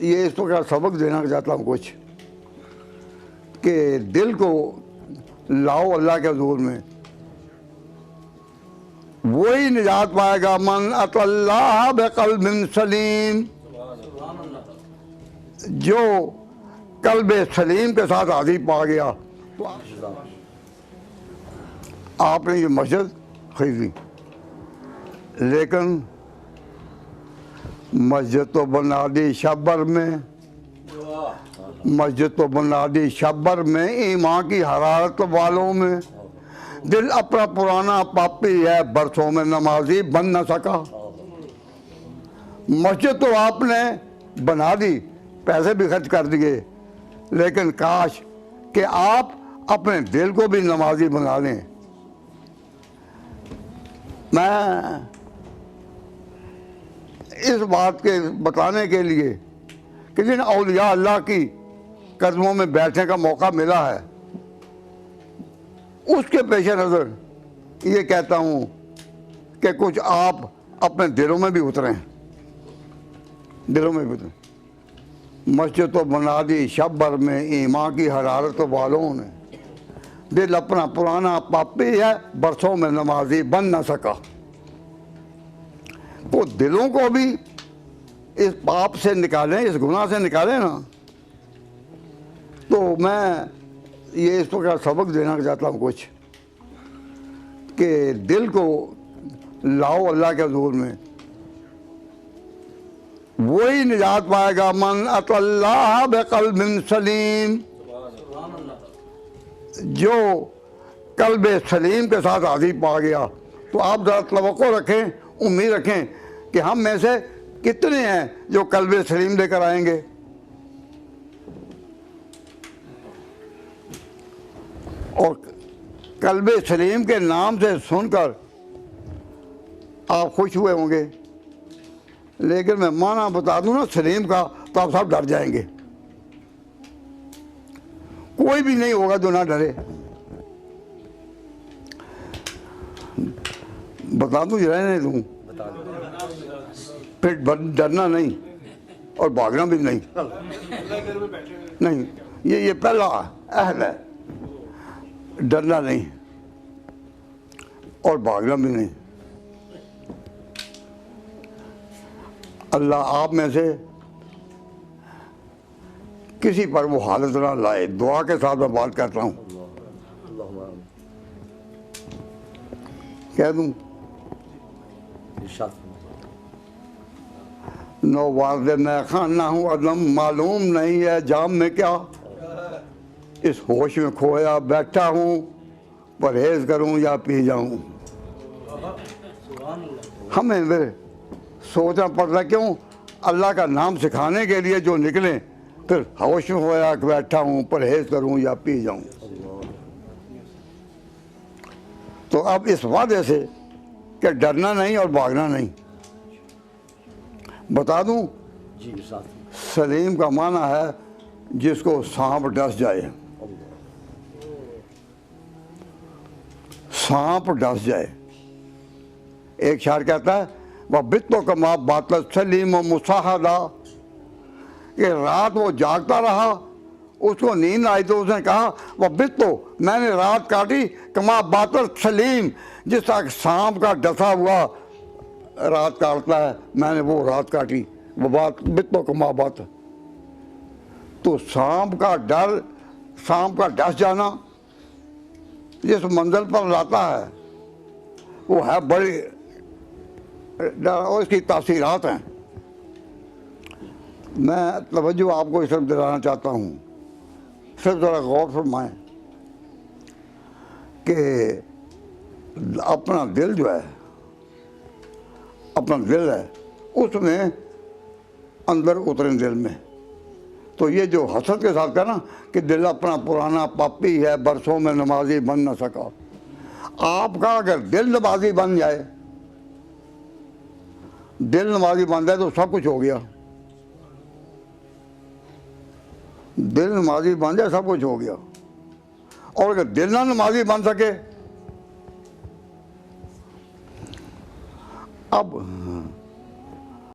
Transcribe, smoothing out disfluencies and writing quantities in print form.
یہ اس وقت سبق دینا چاہتا ہوں کچھ کہ دل کو لاؤ اللہ کے حضور میں، وہی نجات پائے گا من اتی اللہ بقلب سلیم، جو قلب سلیم کے ساتھ حاضری پا گیا۔ تو آپ نے یہ مسجد خریدی، لیکن مسجد تو بنا دی شبر میں، مسجد تو بنا دی شبر میں، ایمان کی حرارت والوں میں، دل اپنا پرانا پاپی ہے برسوں میں نمازی بن نہ سکا۔ مسجد تو آپ نے بنا دی، پیسے بھی خرچ کر دیے، لیکن کاش کہ آپ اپنے دل کو بھی نمازی بنا لیں۔ میں اس بات کے بتانے کے لیے کہ جن اولیاء اللہ کی قدموں میں بیٹھنے کا موقع ملا ہے، اس کے پیش نظر یہ کہتا ہوں کہ کچھ آپ اپنے دلوں میں بھی اتریں، دلوں میں بھی اتریں۔ مسجد تو بنا دی شبر میں، ایمان کی حرارت والوں نے، دل اپنا پرانا پاپی ہے برسوں میں نمازی بن نہ سکا۔ تو دلوں کو بھی اس پاپ سے نکالیں، اس گناہ سے نکالیں نا۔ تو میں یہ اس وقت سبق دینا چاہتا ہوں کچھ کہ دل کو لاؤ اللہ کے حضور میں، وہی نجات پائے گا من اتی اللہ بقلب سلیم، جو قلب سلیم کے ساتھ حاضری پا گیا۔ تو آپ ذرا توقع رکھیں، امید رکھیں کہ ہم میں سے کتنے ہیں جو قلب سلیم لے کر آئیں گے۔ اور قلب سلیم کے نام سے سن کر آپ خوش ہوئے ہوں گے، لیکن میں معنی بتا دوں نا سلیم کا تو آپ سب ڈر جائیں گے۔ کوئی بھی نہیں ہوگا جو نہ ڈرے۔ بتا دوں یا رہنے دوں؟ پھر ڈرنا نہیں اور بھاگنا بھی نہیں، نہیں، یہ پہلا عہد ہے، ڈرنا نہیں اور بھاگنا بھی نہیں۔ اللہ آپ میں سے کسی پر وہ حالت نہ لائے۔ دعا کے ساتھ میں بات کرتا ہوں، کہہ دوں نو وارد میں خانہ ہوں عدم معلوم نہیں ہے جام میں کیا، اس ہوش میں کھویا بیٹھا ہوں پرہیز کروں یا پی جاؤں۔ ہمیں میرے سوچنا پڑتا کیوں اللہ کا نام سکھانے کے لیے جو نکلیں، پھر ہوش میں کھویا بیٹھا ہوں پرہیز کروں یا پی جاؤں۔ تو اب اس وعدے سے کہ ڈرنا نہیں اور بھاگنا نہیں، بتا دوں سلیم کا معنی ہے جس کو سانپ ڈس جائے، سانپ ڈس جائے۔ ایک شاعر کہتا ہے وَبِتُّ كَمَا بَاتَ السَّلِيمُ مُصَاحَدًا، کہ رات وہ جاگتا رہا، اس کو نیند آئی تو اس نے کہا وَبِتُّ، میں نے رات کاٹی كَمَا بَاتَ السَّلِيمُ، جس طرح سانپ کا ڈسا ہوا رات کاٹتا ہے، میں نے وہ رات کاٹی۔ وَبِتُّ كَمَا بَاتَ، تو سانپ کا ڈر، سانپ کا ڈس جانا جس منزل پر لاتا ہے وہ ہے بڑی ڈر، اور اس کی تاثیرات ہیں۔ میں توجہ آپ کو اس طرف دلانا چاہتا ہوں، صرف ذرا غور فرمائیں کہ اپنا دل جو ہے، اپنا دل ہے، اس میں اندر اتریں دل میں۔ تو یہ جو حسد کے ساتھ کہنا کہ دل اپنا پرانا پاپی ہے برسوں میں نمازی بن نہ سکا، آپ کا اگر دل نمازی بن جائے، دل نمازی بن جائے تو سب کچھ ہو گیا۔ دل نمازی بن جائے سب کچھ ہو گیا۔ اور اگر دل نہ نمازی بن سکے، اب